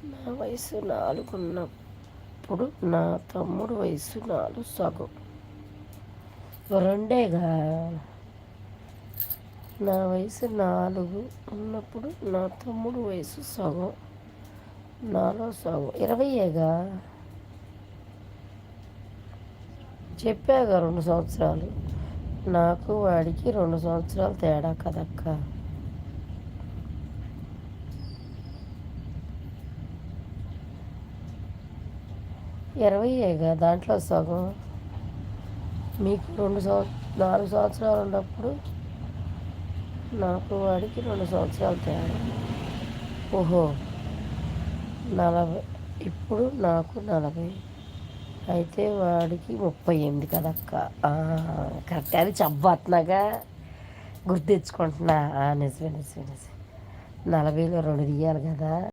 నా వయసు 4 ఉన్నప్పుడు నా తమ్ముడు వయసు 4 సగం. రెండేగా. నా వయసు 4 ఉన్నప్పుడు నా తమ్ముడు వయసు సగం. నాలో సగం 20ఏగా. చెప్పాగా 2 సంవత్సరాలు. నాకు వాడికి 2 సంవత్సరాలు తేడా కదక్క. 20ఏగా, దాంట్లో సగం. మీకు 4 సంవత్సరాలు ఉన్నప్పుడు నాకు వాడికి 2 సంవత్సరాలు తేడా. ఓహో, 40. ఇప్పుడు నాకు 40, అయితే వాడికి 38 కదక్క. కరెక్ట్. అది చెప్పబోతున్నాగా గుర్తు తెచ్చుకుంటున్నా. నిజమే 40లో 2 తీయాలి కదా.